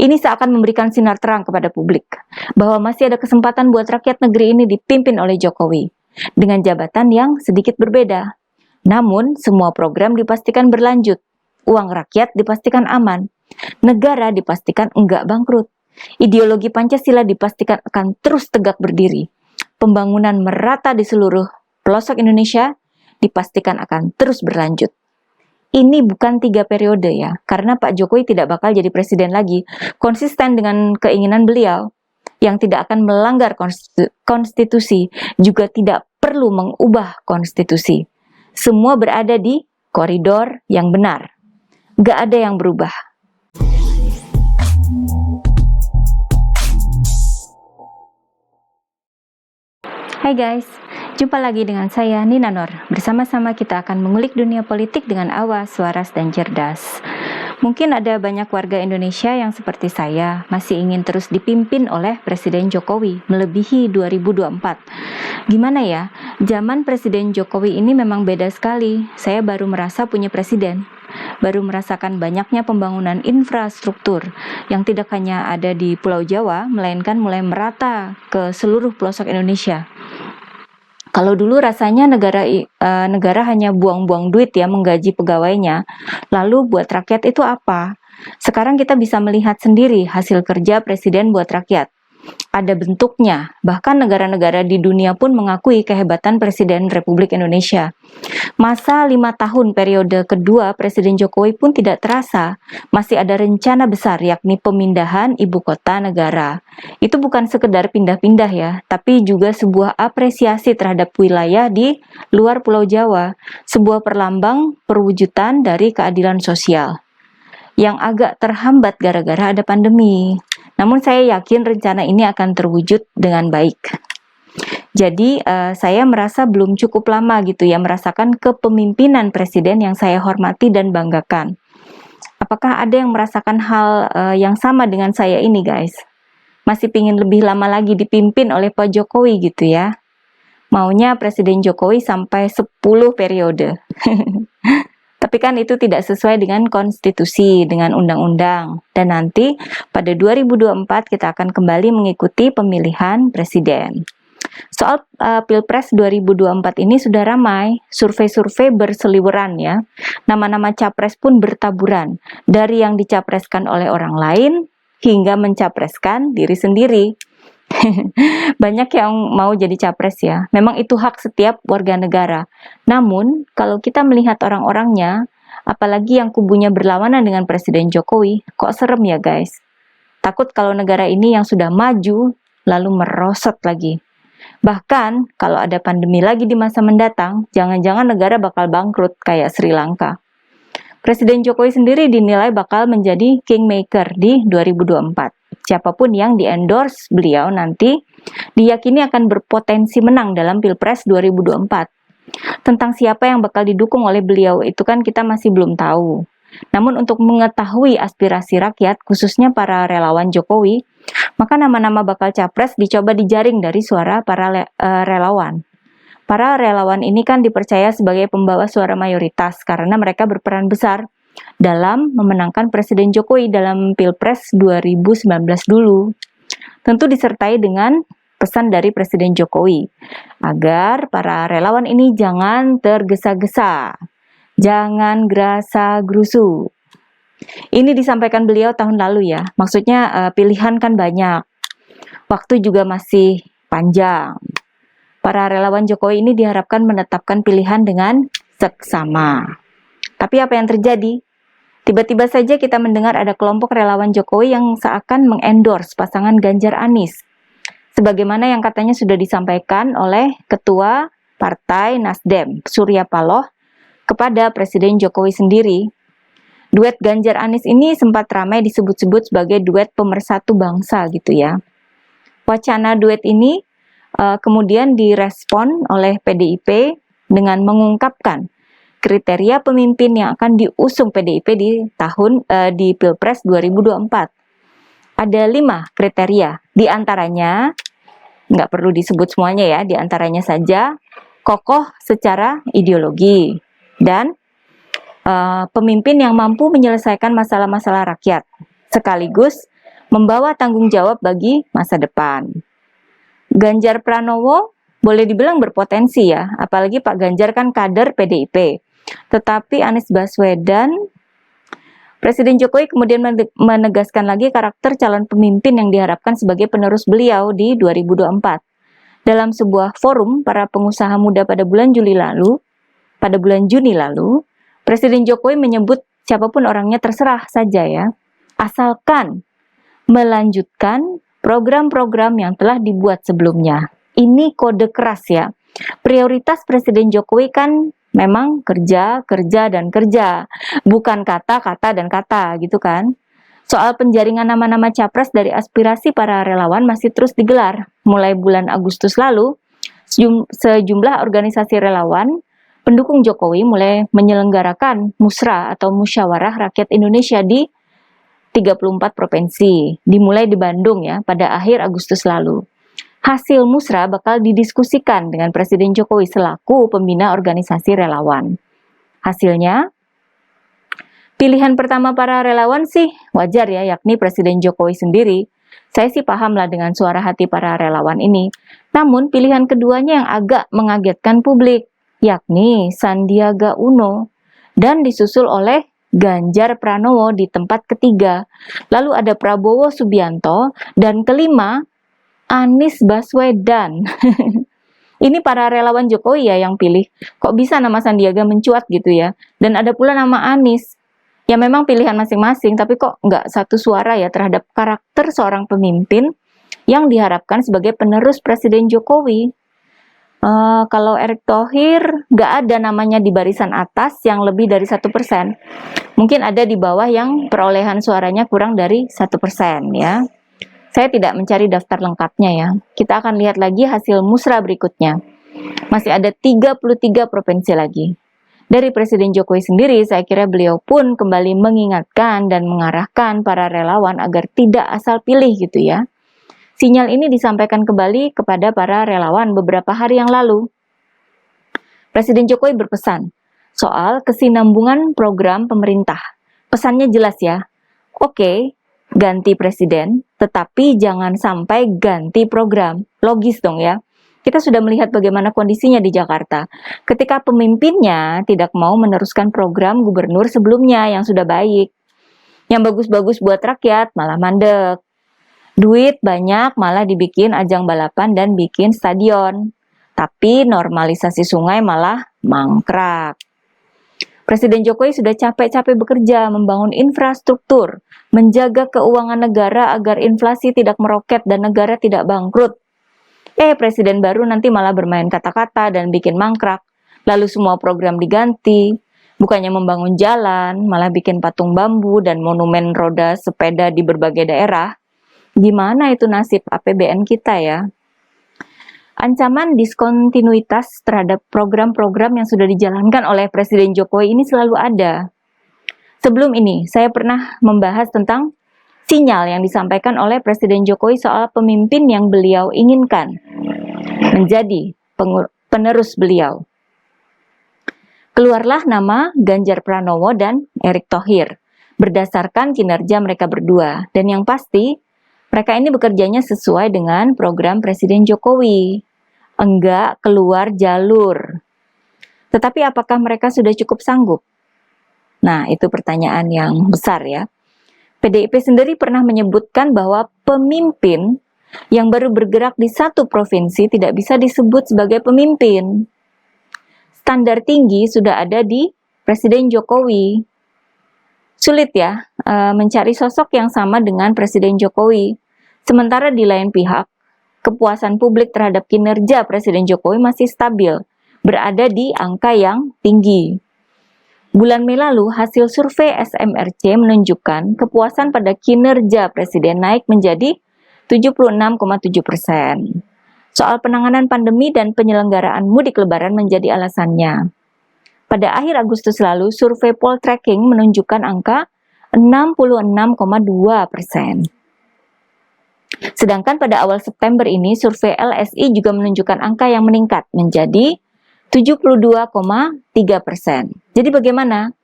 Ini seakan memberikan sinar terang kepada publik bahwa masih ada kesempatan buat rakyat negeri ini dipimpin oleh Jokowi dengan jabatan yang sedikit berbeda. Namun, semua program dipastikan berlanjut, uang rakyat dipastikan aman, negara dipastikan enggak bangkrut, ideologi Pancasila dipastikan akan terus tegak berdiri, pembangunan merata di seluruh pelosok Indonesia dipastikan akan terus berlanjut. Ini bukan 3 periode ya, karena Pak Jokowi tidak bakal jadi presiden lagi, konsisten dengan keinginan beliau yang tidak akan melanggar konstitusi, juga tidak perlu mengubah konstitusi. Semua berada di koridor yang benar, gak ada yang berubah. Hai guys, jumpa lagi dengan saya Nina Nur. Bersama-sama kita akan mengulik dunia politik dengan awas, waras, dan cerdas. Mungkin ada banyak warga Indonesia yang seperti saya masih ingin terus dipimpin oleh Presiden Jokowi melebihi 2024. Gimana ya, zaman Presiden Jokowi ini memang beda sekali. Saya baru merasa punya presiden, baru merasakan banyaknya pembangunan infrastruktur yang tidak hanya ada di Pulau Jawa, melainkan mulai merata ke seluruh pelosok Indonesia. Kalau dulu rasanya negara hanya buang-buang duit ya menggaji pegawainya, lalu buat rakyat itu apa? Sekarang kita bisa melihat sendiri hasil kerja presiden buat rakyat. Ada bentuknya, bahkan negara-negara di dunia pun mengakui kehebatan Presiden Republik Indonesia. Masa 5 tahun periode kedua Presiden Jokowi pun tidak terasa, masih ada rencana besar yakni pemindahan ibu kota negara. Itu bukan sekedar pindah-pindah ya, tapi juga sebuah apresiasi terhadap wilayah di luar Pulau Jawa, sebuah perlambang perwujudan dari keadilan sosial yang agak terhambat gara-gara ada pandemi. Namun saya yakin rencana ini akan terwujud dengan baik. Jadi saya merasa belum cukup lama gitu ya merasakan kepemimpinan presiden yang saya hormati dan banggakan. Apakah ada yang merasakan hal yang sama dengan saya ini guys? Masih pingin lebih lama lagi dipimpin oleh Pak Jokowi gitu ya? Maunya Presiden Jokowi sampai 10 periode. Tapi kan itu tidak sesuai dengan konstitusi, dengan undang-undang. Dan nanti pada 2024 kita akan kembali mengikuti pemilihan presiden. Soal Pilpres 2024 ini sudah ramai, survei-survei berseliweran ya. Nama-nama capres pun bertaburan, dari yang dicapreskan oleh orang lain hingga mencapreskan diri sendiri. Banyak yang mau jadi capres ya. Memang itu hak setiap warga negara. Namun, kalau kita melihat orang-orangnya, apalagi yang kubunya berlawanan dengan Presiden Jokowi, kok serem ya guys. Takut kalau negara ini yang sudah maju, lalu merosot lagi. Bahkan, kalau ada pandemi lagi di masa mendatang, jangan-jangan negara bakal bangkrut kayak Sri Lanka. Presiden Jokowi sendiri dinilai bakal menjadi kingmaker di 2024. Siapapun yang di-endorse beliau nanti diyakini akan berpotensi menang dalam Pilpres 2024. Tentang siapa yang bakal didukung oleh beliau itu kan kita masih belum tahu. Namun untuk mengetahui aspirasi rakyat, khususnya para relawan Jokowi, maka nama-nama bakal capres dicoba dijaring dari suara para relawan. Para relawan ini kan dipercaya sebagai pembawa suara mayoritas karena mereka berperan besar dalam memenangkan Presiden Jokowi dalam Pilpres 2019 dulu. Tentu disertai dengan pesan dari Presiden Jokowi agar para relawan ini jangan tergesa-gesa, jangan gerasa-gerusu. Ini disampaikan beliau tahun lalu ya, maksudnya pilihan kan banyak, waktu juga masih panjang. Para relawan Jokowi ini diharapkan menetapkan pilihan dengan seksama. Tapi apa yang terjadi? Tiba-tiba saja kita mendengar ada kelompok relawan Jokowi yang seakan mengendorse pasangan Ganjar Anies. Sebagaimana yang katanya sudah disampaikan oleh Ketua Partai Nasdem, Surya Paloh, kepada Presiden Jokowi sendiri. Duet Ganjar Anies ini sempat ramai disebut-sebut sebagai duet pemersatu bangsa gitu ya. Wacana duet ini kemudian direspon oleh PDIP dengan mengungkapkan kriteria pemimpin yang akan diusung PDIP di Pilpres 2024. Ada 5 kriteria, diantaranya, nggak perlu disebut semuanya ya, diantaranya saja kokoh secara ideologi dan pemimpin yang mampu menyelesaikan masalah-masalah rakyat, sekaligus membawa tanggung jawab bagi masa depan. Ganjar Pranowo boleh dibilang berpotensi ya, apalagi Pak Ganjar kan kader PDIP. Tetapi Anies Baswedan, Presiden Jokowi kemudian menegaskan lagi karakter calon pemimpin yang diharapkan sebagai penerus beliau di 2024. Dalam sebuah forum para pengusaha muda pada bulan Juni lalu, Presiden Jokowi menyebut siapapun orangnya terserah saja ya, asalkan melanjutkan program-program yang telah dibuat sebelumnya. Ini kode keras ya. Prioritas Presiden Jokowi kan memang kerja, kerja, dan kerja. Bukan kata, kata, dan kata gitu kan. Soal penjaringan nama-nama capres dari aspirasi para relawan masih terus digelar. Mulai bulan Agustus lalu, sejumlah organisasi relawan pendukung Jokowi mulai menyelenggarakan musra atau musyawarah rakyat Indonesia di 34 provinsi, dimulai di Bandung ya pada akhir Agustus lalu. Hasil musra bakal didiskusikan dengan Presiden Jokowi selaku pembina organisasi relawan. Hasilnya, pilihan pertama para relawan sih wajar ya, yakni Presiden Jokowi sendiri. Saya sih paham lah dengan suara hati para relawan ini. Namun pilihan keduanya yang agak mengagetkan publik, yakni Sandiaga Uno, dan disusul oleh Ganjar Pranowo di tempat ketiga. Lalu ada Prabowo Subianto, dan kelima Anies Baswedan. Ini para relawan Jokowi ya yang pilih. Kok bisa nama Sandiaga mencuat gitu ya? Dan ada pula nama Anies. Ya memang pilihan masing-masing, tapi kok nggak satu suara ya terhadap karakter seorang pemimpin yang diharapkan sebagai penerus Presiden Jokowi. Kalau Erick Thohir nggak ada namanya di barisan atas yang lebih dari 1%. Mungkin ada di bawah yang perolehan suaranya kurang dari 1% ya. Saya tidak mencari daftar lengkapnya ya. Kita akan lihat lagi hasil musra berikutnya. Masih ada 33 provinsi lagi. Dari Presiden Jokowi sendiri, saya kira beliau pun kembali mengingatkan dan mengarahkan para relawan agar tidak asal pilih gitu ya. Sinyal ini disampaikan kembali kepada para relawan beberapa hari yang lalu. Presiden Jokowi berpesan soal kesinambungan program pemerintah. Pesannya jelas ya. Oke, ganti presiden, tetapi jangan sampai ganti program. Logis dong ya. Kita sudah melihat bagaimana kondisinya di Jakarta. Ketika pemimpinnya tidak mau meneruskan program gubernur sebelumnya yang sudah baik. Yang bagus-bagus buat rakyat malah mandek. Duit banyak malah dibikin ajang balapan dan bikin stadion. Tapi normalisasi sungai malah mangkrak. Presiden Jokowi sudah capek-capek bekerja membangun infrastruktur, menjaga keuangan negara agar inflasi tidak meroket dan negara tidak bangkrut. Presiden baru nanti malah bermain kata-kata dan bikin mangkrak. Lalu semua program diganti. Bukannya membangun jalan, malah bikin patung bambu dan monumen roda sepeda di berbagai daerah. Gimana itu nasib APBN kita ya? Ancaman diskontinuitas terhadap program-program yang sudah dijalankan oleh Presiden Jokowi ini selalu ada. Sebelum ini, saya pernah membahas tentang sinyal yang disampaikan oleh Presiden Jokowi soal pemimpin yang beliau inginkan menjadi penerus beliau. Keluarlah nama Ganjar Pranowo dan Erick Thohir berdasarkan kinerja mereka berdua. Dan yang pasti, mereka ini bekerjanya sesuai dengan program Presiden Jokowi. Enggak keluar jalur. Tetapi apakah mereka sudah cukup sanggup? Nah, itu pertanyaan yang besar ya. PDIP sendiri pernah menyebutkan bahwa pemimpin yang baru bergerak di satu provinsi tidak bisa disebut sebagai pemimpin. Standar tinggi sudah ada di Presiden Jokowi. Sulit ya mencari sosok yang sama dengan Presiden Jokowi. Sementara di lain pihak, kepuasan publik terhadap kinerja Presiden Jokowi masih stabil, berada di angka yang tinggi. Bulan Mei lalu, hasil survei SMRC menunjukkan kepuasan pada kinerja Presiden naik menjadi 76,7%. Soal penanganan pandemi dan penyelenggaraan mudik lebaran menjadi alasannya. Pada akhir Agustus lalu, survei Poltreking menunjukkan angka 66,2%. Sedangkan pada awal September ini, survei LSI juga menunjukkan angka yang meningkat menjadi 72,3%. Jadi bagaimana?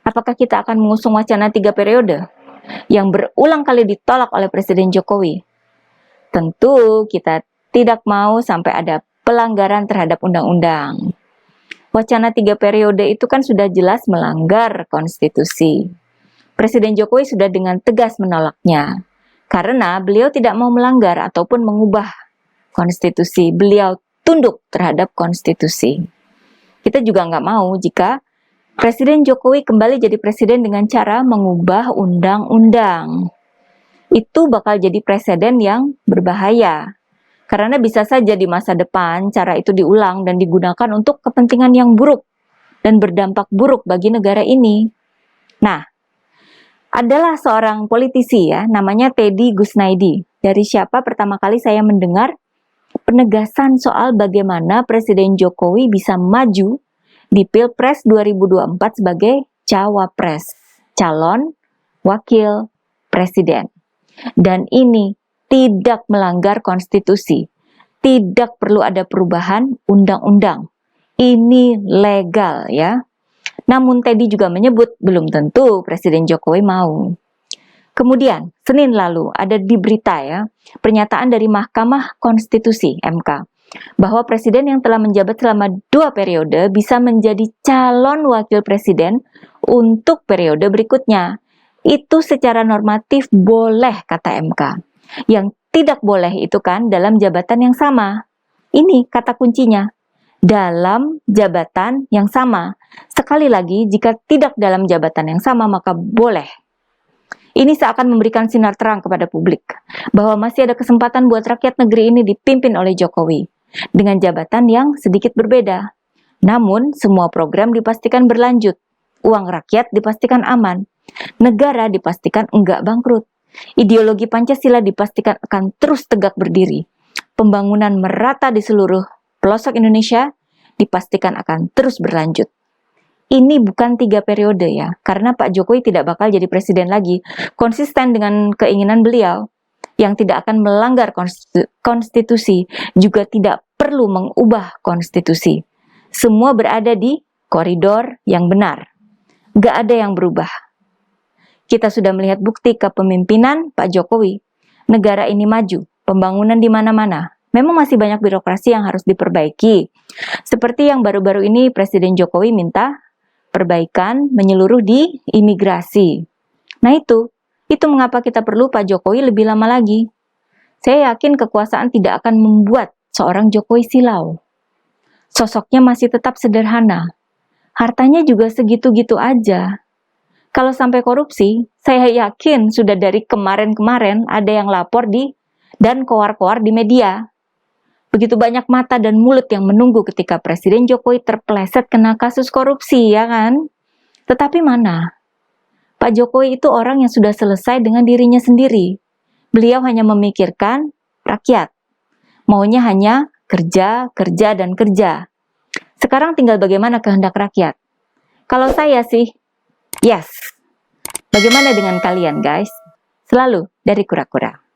Apakah kita akan mengusung wacana 3 periode? yang berulang kali ditolak oleh Presiden Jokowi. Tentu kita tidak mau sampai ada pelanggaran terhadap undang-undang. Wacana 3 periode itu kan sudah jelas melanggar konstitusi. Presiden Jokowi sudah dengan tegas menolaknya, karena beliau tidak mau melanggar ataupun mengubah konstitusi. Beliau tunduk terhadap konstitusi. Kita juga nggak mau jika Presiden Jokowi kembali jadi presiden dengan cara mengubah undang-undang. Itu bakal jadi presiden yang berbahaya. Karena bisa saja di masa depan cara itu diulang dan digunakan untuk kepentingan yang buruk dan berdampak buruk bagi negara ini. Nah, adalah seorang politisi ya, namanya Teddy Gusnaidi. Dari siapa pertama kali saya mendengar penegasan soal bagaimana Presiden Jokowi bisa maju di Pilpres 2024 sebagai cawapres, calon wakil presiden. Dan ini tidak melanggar konstitusi, tidak perlu ada perubahan undang-undang. Ini legal ya. Namun Teddy juga menyebut belum tentu Presiden Jokowi mau. Kemudian Senin lalu ada di berita ya, pernyataan dari Mahkamah Konstitusi (MK) bahwa presiden yang telah menjabat selama 2 periode bisa menjadi calon wakil presiden untuk periode berikutnya. Itu secara normatif boleh kata MK. Yang tidak boleh itu kan dalam jabatan yang sama. Ini kata kuncinya. Dalam jabatan yang sama. Sekali lagi, jika tidak dalam jabatan yang sama maka boleh. Ini seakan memberikan sinar terang kepada publik bahwa masih ada kesempatan buat rakyat negeri ini dipimpin oleh Jokowi dengan jabatan yang sedikit berbeda. Namun, semua program dipastikan berlanjut. Uang rakyat dipastikan aman. Negara dipastikan enggak bangkrut. Ideologi Pancasila dipastikan akan terus tegak berdiri. Pembangunan merata di seluruh pelosok Indonesia dipastikan akan terus berlanjut. Ini bukan 3 periode ya, karena Pak Jokowi tidak bakal jadi presiden lagi, konsisten dengan keinginan beliau yang tidak akan melanggar konstitusi, juga tidak perlu mengubah konstitusi. Semua berada di koridor yang benar. Gak ada yang berubah. Kita sudah melihat bukti kepemimpinan Pak Jokowi. Negara ini maju, pembangunan di mana-mana. Memang masih banyak birokrasi yang harus diperbaiki. Seperti yang baru-baru ini Presiden Jokowi minta perbaikan menyeluruh di imigrasi. Nah itu mengapa kita perlu Pak Jokowi lebih lama lagi. Saya yakin kekuasaan tidak akan membuat seorang Jokowi silau. Sosoknya masih tetap sederhana. Hartanya juga segitu-gitu aja. Kalau sampai korupsi, saya yakin sudah dari kemarin-kemarin ada yang lapor dan koar-koar di media. Begitu banyak mata dan mulut yang menunggu ketika Presiden Jokowi terpeleset kena kasus korupsi, ya kan? Tetapi mana? Pak Jokowi itu orang yang sudah selesai dengan dirinya sendiri. Beliau hanya memikirkan rakyat. Maunya hanya kerja, kerja, dan kerja. Sekarang tinggal bagaimana kehendak rakyat. Kalau saya sih, yes. Bagaimana dengan kalian guys? Selalu dari Kura-Kura.